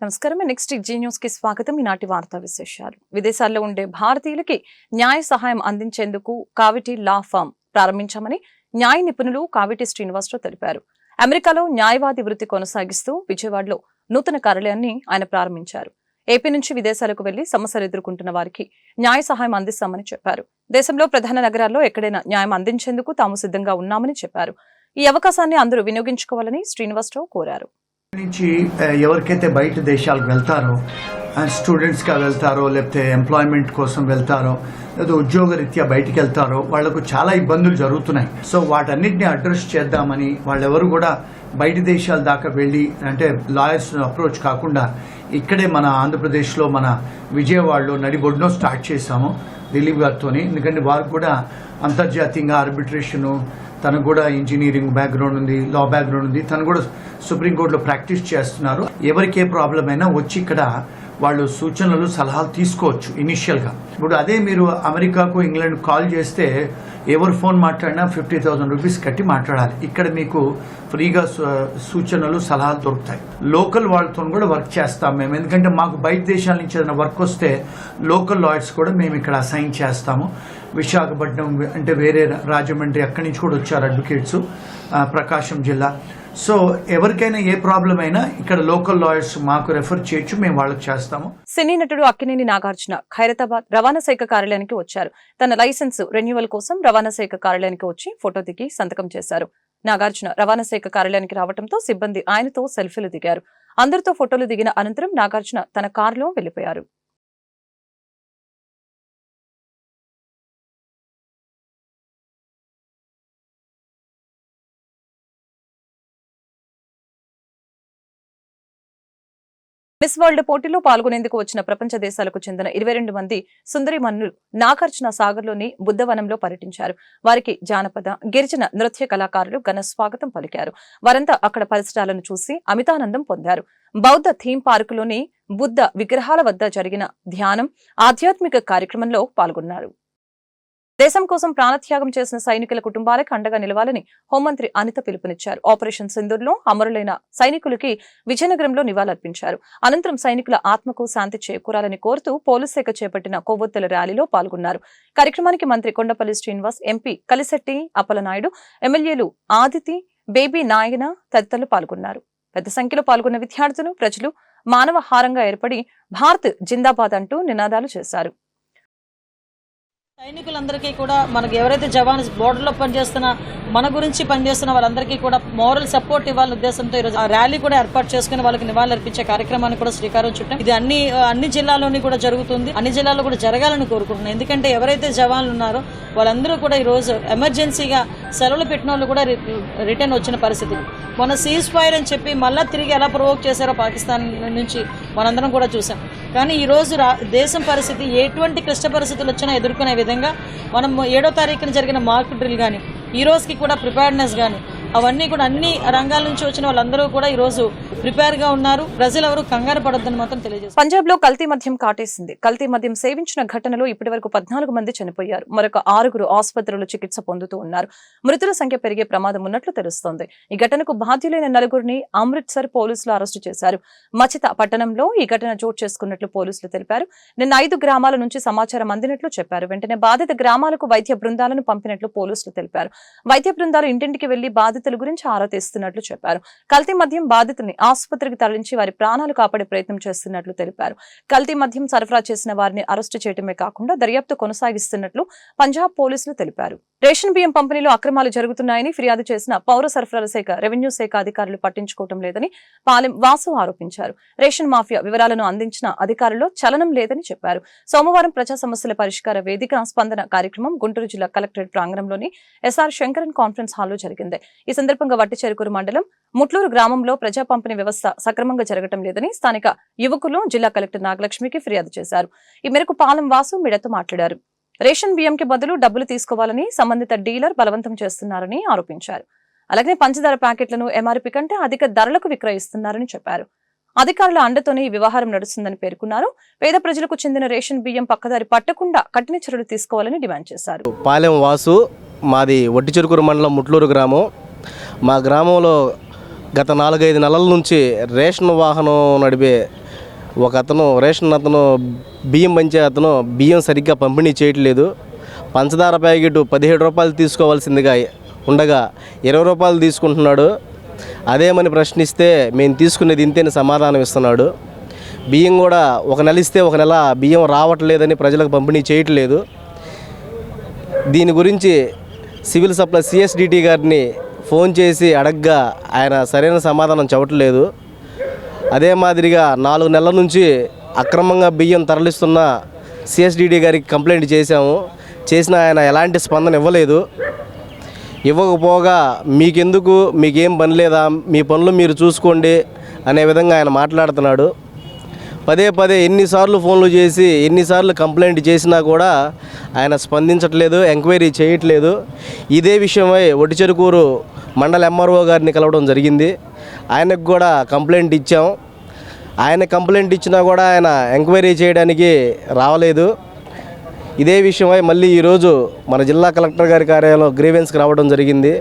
నమస్కారం. Next G news కి స్వాగతం. ఈనాటి వార్తా విశేషాలు. విదేశాల్లో ఉండే భారతీయులకి న్యాయ సహాయం అందించేందుకు కావిటి లా ఫామ్ ప్రారంభించామని న్యాయ నిపుణులు కావిటి శ్రీనివాసరావు తెలిపారు. అమెరికాలో న్యాయవాది వృత్తి కొనసాగిస్తూ విజయవాడలో నూతన కార్యాలయాన్ని ఆయన ప్రారంభించారు. ఏపీ నుంచి విదేశాలకు వెళ్లి సమస్యలు ఎదుర్కొంటున్న వారికి న్యాయ సహాయం అందిస్తామని చెప్పారు. దేశంలో ప్రధాన నగరాల్లో ఎక్కడైనా న్యాయం అందించేందుకు తాము సిద్ధంగా ఉన్నామని చెప్పారు. ఈ అవకాశాన్ని అందరూ వినియోగించుకోవాలని శ్రీనివాసరావు కోరారు. నుంచి ఎవరికైతే బయట దేశాలకు వెళ్తారో, స్టూడెంట్స్గా వెళ్తారో, లేకపోతే ఎంప్లాయ్మెంట్ కోసం వెళ్తారో, లేదా ఉద్యోగరీత్యా బయటికి వెళ్తారో వాళ్లకు చాలా ఇబ్బందులు జరుగుతున్నాయి. సో వాటన్నిటిని అడ్రస్ చేద్దామని వాళ్ళెవరు కూడా బయట దేశాల దాకా వెళ్ళి అంటే లాయర్స్ అప్రోచ్ కాకుండా ఇక్కడే మన ఆంధ్రప్రదేశ్లో మన విజయవాడలో నడిబొడ్డునో స్టార్ట్ చేశాము దిలీప్ గారితో. ఎందుకంటే వారికి కూడా అంతర్జాతీయంగా ఆర్బిట్రేషను, తనకు కూడా ఇంజనీరింగ్ బ్యాక్గ్రౌండ్ ఉంది, లా బ్యాక్గ్రౌండ్ ఉంది, తను కూడా సుప్రీంకోర్టులో ప్రాక్టీస్ చేస్తున్నారు. ఎవరికి ఏ ప్రాబ్లం అయినా వచ్చి ఇక్కడ వాళ్ళు సూచనలు సలహాలు తీసుకోవచ్చు ఇనిషియల్గా. ఇప్పుడు అదే మీరు అమెరికాకు ఇంగ్లాండ్ కాల్ చేస్తే ఎవరు ఫోన్ మాట్లాడినా 50,000 రూపీస్ కట్టి మాట్లాడాలి. ఇక్కడ మీకు ఫ్రీగా సూచనలు సలహాలు దొరుకుతాయి. లోకల్ వాళ్ళతో కూడా వర్క్ చేస్తాం మేము, ఎందుకంటే మాకు బయట దేశాల నుంచి ఏదైనా వర్క్ వస్తే లోకల్ లాయర్స్ కూడా మేము ఇక్కడ అసైన్ చేస్తాము. విశాఖపట్నం అంటే వేరే రాజమండ్రి అక్కడి నుంచి కూడా వచ్చారు అడ్వకేట్స్, ప్రకాశం జిల్లా. సో ఎవరికైనా ఏ ప్రాబ్లం అయినా ఇక్కడ లోకల్ లాయర్స్ మాకు రెఫర్ చేయొచ్చు, మేము వాళ్ళకి చేస్తాము. సినీ నటుడు అక్కినేని నాగార్జున ఖైరతాబాద్ రవాణా శాఖ కార్యాలయానికి వచ్చారు. తన లైసెన్స్ రెన్యువల్ కోసం రవాణా శాఖ కార్యాలయానికి వచ్చి ఫోటో దిగి సంతకం చేశారు. నాగార్జున రవాణా శాఖ కార్యాలయానికి రావడంతో సిబ్బంది ఆయనతో సెల్ఫీలు దిగారు. అందరితో ఫోటోలు దిగిన అనంతరం నాగార్జున తన కారులో వెళ్లిపోయారు. మిస్ వరల్డ్ పోటీలో పాల్గొనేందుకు వచ్చిన ప్రపంచ దేశాలకు చెందిన 22 మంది సుందరిమణులు నాగార్జున సాగర్లోని బుద్ధవనంలో పర్యటించారు. వారికి జానపద, గిరిజన నృత్య కళాకారులు ఘన స్వాగతం పలికారు. వారంతా అక్కడ పరిసరాలను చూసి అమితానందం పొందారు. బౌద్ధ థీమ్ పార్కులోని బుద్ధ విగ్రహాల వద్ద జరిగిన ధ్యానం, ఆధ్యాత్మిక కార్యక్రమంలో పాల్గొన్నారు. దేశం కోసం ప్రాణత్యాగం చేసిన సైనికుల కుటుంబాలకు అండగా నిలవాలని హోంమంత్రి అనిత పిలుపునిచ్చారు. ఆపరేషన్ సింధూర్లో అమరులైన సైనికులకి విజయనగరంలో నివాళులర్పించారు. అనంతరం సైనికుల ఆత్మకు శాంతి చేకూరాలని కోరుతూ పోలీస్ శాఖ చేపట్టిన కొవ్వొత్తుల ర్యాలీలో పాల్గొన్నారు. కార్యక్రమానికి మంత్రి కొండపల్లి శ్రీనివాస్, ఎంపీ కలిశెట్టి అప్పలనాయుడు, ఎమ్మెల్యేలు ఆదితి, బేబీ నాయన తదితరులు పాల్గొన్నారు. పెద్ద సంఖ్యలో పాల్గొన్న విద్యార్థులు, ప్రజలు మానవ హారంగా ఏర్పడి భారత్ జిందాబాద్ అంటూ నినాదాలు చేశారు. సైనికులందరికీ కూడా మనకు ఎవరైతే జవాన్ బోర్డర్లో పనిచేస్తున్న మన గురించి పనిచేస్తున్న వాళ్ళందరికీ కూడా మోరల్ సపోర్ట్ ఇవ్వాలనే ఉద్దేశంతో ఈరోజు ఆ ర్యాలీ కూడా ఏర్పాటు చేసుకుని వాళ్ళకి నివాళులు అర్పించే కార్యక్రమాన్ని కూడా శ్రీకారం చుట్టాం. ఇది అన్ని జిల్లాల్లోని కూడా జరుగుతుంది. అన్ని జిల్లాల్లో కూడా జరగాలని కోరుకుంటున్నాం. ఎందుకంటే ఎవరైతే జవాన్లు ఉన్నారో వాళ్ళందరూ కూడా ఈ రోజు ఎమర్జెన్సీగా సెలవులు పెట్టిన వాళ్ళు కూడా రిటర్న్ వచ్చిన పరిస్థితి. మన సీజ్ ఫైర్ అని చెప్పి మళ్ళా తిరిగి ఎలా ప్రొవోక్ చేశారో పాకిస్తాన్ నుంచి మనందరం కూడా చూసాం. కానీ ఈ రోజు దేశం పరిస్థితి ఎటువంటి క్లిష్ట పరిస్థితులు వచ్చినా ఎదుర్కొనే విధంగా మనం 7వ తారీఖున జరిగిన మార్క్ డ్రిల్ కానీ ఈ రోజుకి కూడా ప్రిపేర్డ్నెస్ కానీ అవన్నీ కూడా అన్ని రంగాల నుంచి వచ్చిన వాళ్ళందరూ కూడా ఈ రోజు ప్రిపేర్ గా ఉన్నారు. ప్రజలు ఎవరు కంగారు పడొద్దని మాత్రం తెలియజేస్తారు. పంజాబ్ లో కల్తీ మద్యం కాటేసింది. కల్తీ మద్యం సేవించిన ఘటనలో ఇప్పటి వరకు 14 మంది చనిపోయారు. మరొక 6 ఆసుపత్రులు చికిత్స పొందుతూ ఉన్నారు. మృతుల సంఖ్య పెరిగే ప్రమాదం ఉన్నట్లు తెలుస్తోంది. ఈ ఘటనకు బాధ్యులైన 4 అమృత్సర్ పోలీసులు అరెస్టు చేశారు. మచిత పట్టణంలో ఈ ఘటన చోటు చేసుకున్నట్లు పోలీసులు తెలిపారు. నిన్న 5 గ్రామాల నుంచి సమాచారం అందినట్లు చెప్పారు. వెంటనే బాధిత గ్రామాలకు వైద్య బృందాలను పంపినట్లు పోలీసులు తెలిపారు. వైద్య బృందాలు ఇంటింటికి వెళ్లి బాధితుల గురించి ఆరా తీస్తున్నట్లు చెప్పారు. కల్తీ మద్యం బాధితుల్ని ఆసుపత్రికి తరలించి వారి ప్రాణాలు కాపాడే ప్రయత్నం చేస్తున్నట్లు తెలిపారు. కల్తీ మద్యం సరఫరా చేసిన వారిని అరెస్టు చేయడమే కాకుండా దర్యాప్తు కొనసాగిస్తున్నట్లు పంజాబ్ పోలీసులు తెలిపారు. రేషన్ బియ్యం పంపిణీలో అక్రమాలు జరుగుతున్నాయని ఫిర్యాదు చేసిన పౌర సరఫరాల శాఖ, రెవెన్యూ శాఖ అధికారులు పట్టించుకోవడం లేదని పాలెం వాసు ఆరోపించారు. రేషన్ మాఫియా వివరాలను అందించిన అధికారుల్లో చలనం లేదని చెప్పారు. సోమవారం ప్రజా సమస్యల పరిష్కార వేదిక స్పందన కార్యక్రమం గుంటూరు జిల్లా కలెక్టరేట్ ప్రాంగణంలోని ఎస్ఆర్ శంకరన్ కాన్ఫరెన్స్ హాల్లో జరిగింది. ఈ సందర్భంగా వట్టిచెరుకూరు మండలం ముట్లూరు గ్రామంలో ప్రజా పంపిణీ వ్యవస్థ సక్రమంగా జరగడం లేదని స్థానిక యువకులు జిల్లా కలెక్టర్ నాగలక్ష్మికి ఫిర్యాదు చేశారు. ఈ మేరకు పాలెం వాసు మీడియాతో మాట్లాడారు. రేషన్ బియ్యంకి బదులు డబ్బులు తీసుకోవాలని సంబంధిత డీలర్ బలవంతం చేస్తున్నారని ఆరోపించారు. అలాగే పంచదార ప్యాకెట్లను ఎంఆర్పీ కంటే అధిక ధరలకు విక్రయిస్తున్నారని చెప్పారు. అధికారుల అండతోనే ఈ వ్యవహారం నడుస్తుందని పేర్కొన్నారు. పేద ప్రజలకు చెందిన రేషన్ బియ్యం పక్కదారి పట్టకుండా కఠిన చర్యలు తీసుకోవాలని డిమాండ్ చేశారు. పాలెం వాసు, మాది వట్టిచెరుకూరు మండలం ముట్లూరు గ్రామం. మా గ్రామంలో గత 4-5 నెలల నుంచి రేషన్ వాహనం నడిపే ఒక అతను రేషన్ అతను బియ్యం పంచే అతను బియ్యం సరిగ్గా పంపిణీ చేయట్లేదు. పంచదార ప్యాకెట్ 17 రూపాయలు తీసుకోవాల్సిందిగా ఉండగా 20 రూపాయలు తీసుకుంటున్నాడు. అదేమని ప్రశ్నిస్తే మేము తీసుకునేది ఇంతేని సమాధానం ఇస్తున్నాడు. బియ్యం కూడా ఒక నెల ఇస్తే ఒక నెల బియ్యం రావట్లేదని ప్రజలకు పంపిణీ చేయట్లేదు. దీని గురించి సివిల్ సప్లై సిఎస్డిటి గారిని ఫోన్ చేసి అడగ్గా ఆయన సరైన సమాధానం చెప్పట్లేదు. అదే మాదిరిగా 4 నెలల నుంచి అక్రమంగా బియ్యం తరలిస్తున్న సిఎస్డిటి గారికి కంప్లైంట్ చేసినా ఆయన ఎలాంటి స్పందన ఇవ్వలేదు. ఇవ్వకపోగా మీకెందుకు, మీకేం పని లేదా, మీ పనులు మీరు చూసుకోండి అనే విధంగా ఆయన మాట్లాడుతున్నాడు. పదే ఎన్నిసార్లు ఫోన్లు చేసి ఎన్నిసార్లు కంప్లైంట్ చేసినా కూడా ఆయన స్పందించట్లేదు, ఎంక్వైరీ చేయట్లేదు. ఇదే విషయమై ఒటిచెరుకూరు మండల ఎంఆర్ఓ గారిని కలవడం జరిగింది. ఆయనకు కూడా కంప్లైంట్ ఇచ్చాం. ఆయన కంప్లైంట్ ఇచ్చినా కూడా ఆయన ఎంక్వైరీ చేయడానికి రావలేదు. ఇదే విషయమై మళ్ళీ ఈరోజు మన జిల్లా కలెక్టర్ గారి కార్యాలయంలో గ్రీవెన్స్కి రావడం జరిగింది.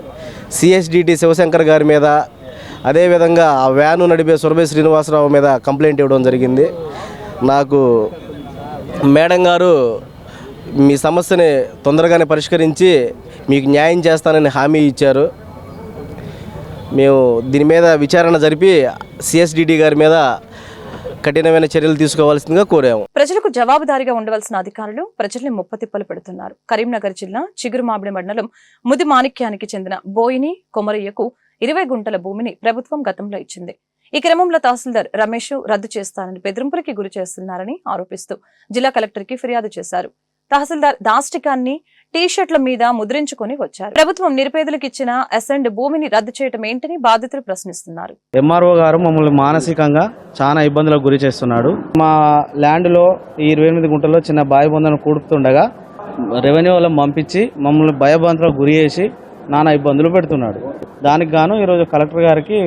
సిఎస్డిటి శివశంకర్ గారి మీద, అదేవిధంగా ఆ వ్యాను నడిపే సురభి శ్రీనివాసరావు మీద కంప్లైంట్ ఇవ్వడం జరిగింది. నాకు మేడం గారు మీ సమస్యని తొందరగానే పరిష్కరించి మీకు న్యాయం చేస్తానని హామీ ఇచ్చారు. మేము దీని మీద విచారణ జరిపి సిఎస్డిటి గారి మీద కఠినమైన చర్యలు తీసుకోవాల్సిందిగా కోరాము. ప్రజలకు జవాబుదారీగా ఉండవలసిన అధికారులు ప్రజల్ని ముప్పతిప్పలు పెడుతున్నారు. కరీంనగర్ జిల్లా చిగురుమామిడి మండలం ముది మాణిక్యానికి చెందిన బోయిని కొమరయ్యకు 20 గుంటల భూమిని ప్రభుత్వం గతంలో ఇచ్చింది. ఈ క్రమంలో తహసీల్దార్ రమేష్ రద్దు చేస్తానని బెదిరింపులకి గురి చేస్తున్నారని ఆరోపిస్తూ జిల్లా కలెక్టర్కి ఫిర్యాదు చేశారు. తహసీల్దార్ దాష్టికాన్ని టీ-షర్ట్ల మీద ముద్రించుకొని వచ్చారు. ప్రభుత్వం నిరుపేదలకు ఇచ్చిన అసెండ్ భూమిని రద్దు చేయటం ఏంటని బాధితులు ప్రశ్నిస్తున్నారు. ఎంఆర్ఓ గారు మమ్మల్ని మానసికంగా చాలా ఇబ్బందులకు గురి చేస్తున్నాడు. మా ల్యాండ్లో ఈ 28 గుంటల్లో చిన్న బావి బొందను కూడుతుండగా రెవెన్యూ వాళ్ళని పంపించి మమ్మల్ని భయభ్రాంతులకు గురి చేసి నానా ఇబ్బందులు పెడుతున్నాడు. దానికి గాను ఈరోజు కలెక్టర్ గారికి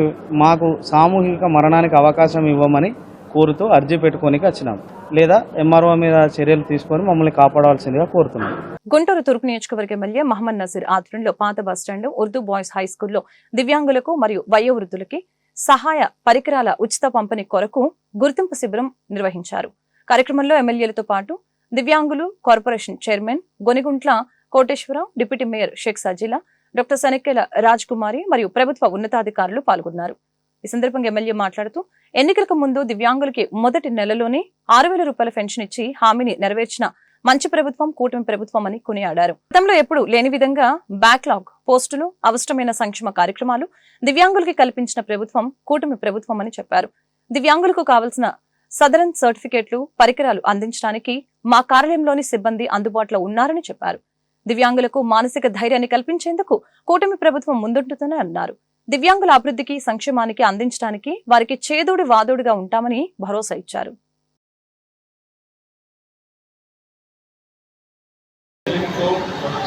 మాకు సామూహిక మరణానికి అవకాశం ఇవ్వమని కోరుతూ అర్జీ పెట్టుకోనికి వచ్చినాం. లేదా ఎంఆర్ఓ మీద చర్యలు తీసుకొని మమ్మల్ని కాపాడవలసిందిగా కోరుతున్నాం. గుంటూరు తూర్పు నియోజకవర్గ ఎమ్మెల్యే మహమ్మద్ నజీర్ ఆధ్వర్యంలో పాత బస్టాండ్ ఉర్దూ బాయ్స్ హై స్కూల్లో దివ్యాంగులకు మరియు వయోవృద్ధులకి సహాయ పరికరాల ఉచిత పంపిణీ కొరకు గుర్తింపు శిబిరం నిర్వహించారు. కార్యక్రమంలో ఎమ్మెల్యేలతో పాటు దివ్యాంగులు corporation chairman Goniguntla Koteswara Rao, deputy mayor Sheikh Sajeela, doctor Sanekkela Raj Kumari మరియు ప్రభుత్వ ఉన్నతాధికారులు పాల్గొన్నారు. ఈ సందర్భంగా ఎమ్మెల్యే మాట్లాడుతూ ఎన్నికలకు ముందు దివ్యాంగులకి మొదటి నెలలోనే 6,000 రూపాయల పెన్షన్ ఇచ్చి హామీని నెరవేర్చిన మంచి ప్రభుత్వం కూటమి ప్రభుత్వం అని కొనియాడారు. గతంలో ఎప్పుడు లేని విధంగా బ్యాక్లాగ్ పోస్టులు, అవసరమైన సంక్షేమ కార్యక్రమాలు దివ్యాంగులకి కల్పించిన ప్రభుత్వం కూటమి ప్రభుత్వం అని చెప్పారు. దివ్యాంగులకు కావాల్సిన సదరన్ సర్టిఫికేట్లు, పరికరాలు అందించడానికి మా కార్యాలయంలోని సిబ్బంది అందుబాటులో ఉన్నారని చెప్పారు. దివ్యాంగులకు మానసిక ధైర్యాన్ని కల్పించేందుకు కూటమి ప్రభుత్వం ముందుంటుందని అన్నారు. దివ్యాంగుల అభివృద్ధికి, సంక్షేమానికి అందించడానికి వారికి చేదోడు వాదోడుగా ఉంటామని భరోసా ఇచ్చారు.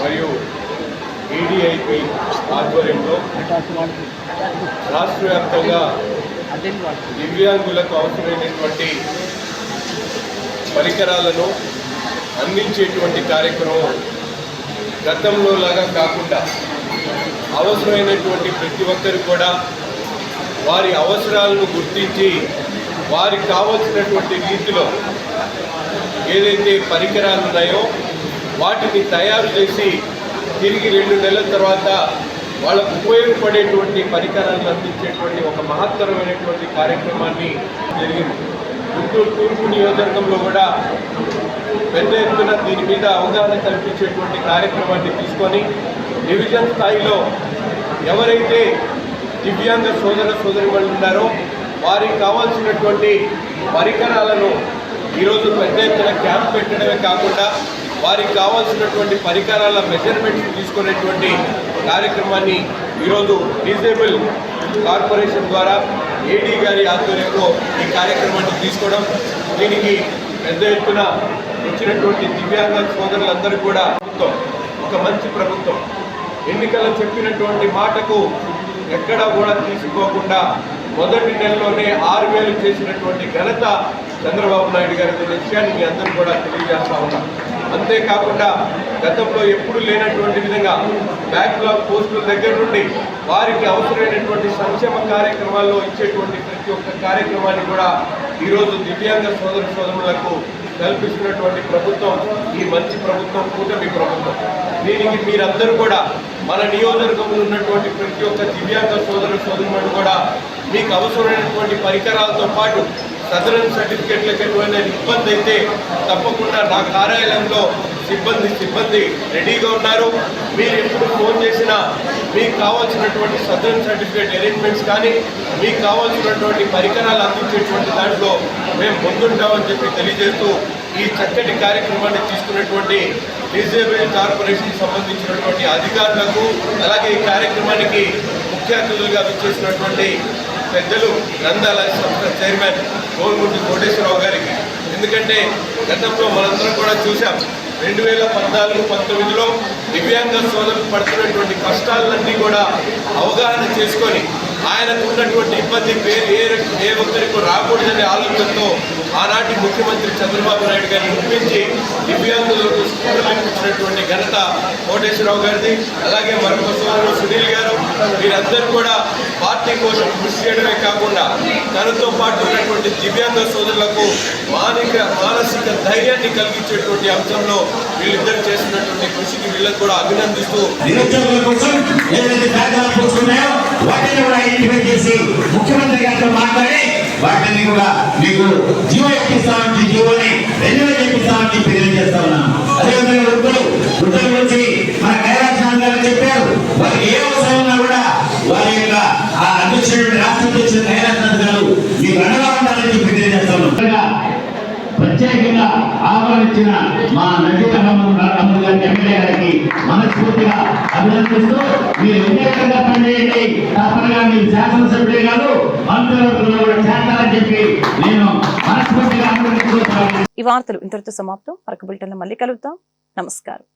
మరియు ఏడీఐపీ ఆధ్వర్యంలో రాష్ట్ర వ్యాప్తంగా దివ్యాంగులకు అవసరమైనటువంటి పరికరాలను అందించేటువంటి కార్యక్రమం గతంలో లాగా కాకుండా అవసరమైనటువంటి ప్రతి ఒక్కరు కూడా వారి అవసరాలను గుర్తించి వారికి కావలసినటువంటి రీతిలో ఏదైతే పరికరాలు ఉన్నాయో వాటిని తయారు చేసి తిరిగి 2 నెలల తర్వాత వాళ్ళకు ఉపయోగపడేటువంటి పరికరాలను అందించేటువంటి ఒక మహత్తరమైనటువంటి కార్యక్రమాన్ని జరిగింది. గుంటూరు తూర్పు నియోజకవర్గంలో కూడా పెద్ద ఎత్తున దీని మీద అవగాహన కల్పించేటువంటి కార్యక్రమాన్ని తీసుకొని డివిజన్ స్థాయిలో ఎవరైతే దివ్యాంగ సోదరిమణులు ఉన్నారో వారికి కావాల్సినటువంటి పరికరాలను ఈరోజు పెద్ద ఎత్తున క్యాంప్ పెట్టడమే కాకుండా వారికి కావాల్సినటువంటి పరికరాల మెజర్మెంట్స్ తీసుకునేటువంటి కార్యక్రమాన్ని ఈరోజు డిజేబుల్ కార్పొరేషన్ ద్వారా ఏడీ గారి ఆధ్వర్యంలో ఈ కార్యక్రమాన్ని తీసుకోవడం, దీనికి పెద్ద ఎత్తున వచ్చినటువంటి దివ్యాంగ సోదరులందరూ కూడా ఒక మంచి ప్రభుత్వం ఎన్నికల్లో చెప్పినటువంటి మాటకు ఎక్కడా కూడా తీసుకోకుండా మొదటి నెలలోనే 6,000 చేసినటువంటి ఘనత చంద్రబాబు నాయుడు గారి విషయాన్ని మీ అందరూ కూడా తెలియజేస్తా ఉన్నాం. అంతేకాకుండా గతంలో ఎప్పుడు లేనటువంటి విధంగా బ్యాక్లాగ్ పోస్టుల దగ్గర నుండి వారికి అవసరమైనటువంటి సంక్షేమ కార్యక్రమాల్లో ఇచ్చేటువంటి ప్రతి ఒక్క కార్యక్రమాన్ని కూడా ఈరోజు దివ్యాంగ సోదరులకు కల్పిస్తున్నటువంటి ప్రభుత్వం ఈ మంచి ప్రభుత్వం, కూటమి ప్రభుత్వం. దీనికి మీరందరూ కూడా మన నియోజకవర్గంలో ఉన్నటువంటి ప్రతి ఒక్క దివ్యాంగ సోదరులను కూడా మీకు అవసరమైనటువంటి పరికరాలతో పాటు సదరన్ సర్టిఫికెట్లకు ఎటువంటి ఇబ్బంది అయితే తప్పకుండా నా కార్యాలయంలో సిబ్బంది రెడీగా ఉన్నారు. మీరు ఎప్పుడు ఫోన్ చేసినా మీకు కావాల్సినటువంటి సదరన్ సర్టిఫికేట్ అరేంజ్మెంట్స్ కానీ మీకు కావాల్సినటువంటి పరికరాలు అందించేటువంటి దాంట్లో మేము ముందుంటామని చెప్పి తెలియజేస్తూ ఈ చక్కటి కార్యక్రమాన్ని తీసుకున్నటువంటి డిజేబుల్ కార్పొరేషన్కి సంబంధించినటువంటి అధికారులకు, అలాగే ఈ కార్యక్రమానికి ముఖ్య అతిథులుగా విచ్చేసినటువంటి పెద్దలు నందాల సంస్థ చైర్మన్ గోల్గుంటి కోటేశ్వరరావు గారికి. ఎందుకంటే గతంలో మనందరం కూడా చూసాం 2014-19లో దివ్యాంగ సోదరులు పడుతున్నటువంటి కష్టాలన్నీ కూడా అవగాహన చేసుకొని ఆయనకు ఉన్నటువంటి ఇబ్బంది ఏ ఒక్కరికి రాకూడదనే ఆలోచనతో ఆనాటి ముఖ్యమంత్రి చంద్రబాబు నాయుడు గారిని ఒప్పించి దివ్యాంగులకు స్కూటర్లు ఇప్పించినటువంటి ఘనత కోటేశ్వరరావు గారిది. అలాగే మరొక సోదరుడు సునీల్ గారు, వీరందరూ కూడా పార్టీ కోసం కృషి చేయడమే కాకుండా తనతో పాటు ఉన్నటువంటి దివ్యాంగ సోదరులకు మానసిక ధైర్యాన్ని కలిగించేటువంటి అంశంలో వీళ్ళిద్దరు చేస్తున్నటువంటి కృషికి వీళ్ళకి కూడా అభినందిస్తూ నిరుద్యోగుల కోసం ఏదైతే కార్యక్రమాలు తీసుకున్నాయో వాటిని కూడా ఐడెంటిఫై చేసి ముఖ్యమంత్రి గారితో మాట్లాడి వాటిని కూడా మీకు జీవో ఎక్కిస్తామని, జీవోని రెన్యువల్ చేపిస్తామని చెప్పి తెలియజేస్తా ఉన్నాం. అదేవిధంగా వృద్ధుల గురించి మన కైలాసనాథ్ గారు చెప్పారు. వారికి ఏ అవసరం ఉన్నా కూడా వారి యొక్క ఆ అధ్యక్షుడు రాష్ట్ర అధ్యక్షుడు కైలాసనాథ్ గారు మీకు అండగా ఉండాలని చెప్పి తెలియజేస్తా ఉన్నాం. ప్రత్యేకంగా ఆహ్వానించిన మా నజీర్ అహ్మద్ గారి ఎమ్మెల్యే గారికి మనస్ఫూర్తిగా అభినందిస్తూ మీరు విజయవంతంగా పనిచేయండి. తప్పనిగా మీరు శాసనసభ్యులే కాదు మంత్రులు కూడా చేస్తారని చెప్పి నేను మనస్ఫూర్తిగా అభినందిస్తున్నాను. ఈ వార్తలు ఇంతటితో సమాప్తం. మరొక బులెటిన్లో మళ్ళీ కలుద్దాం. నమస్కారం.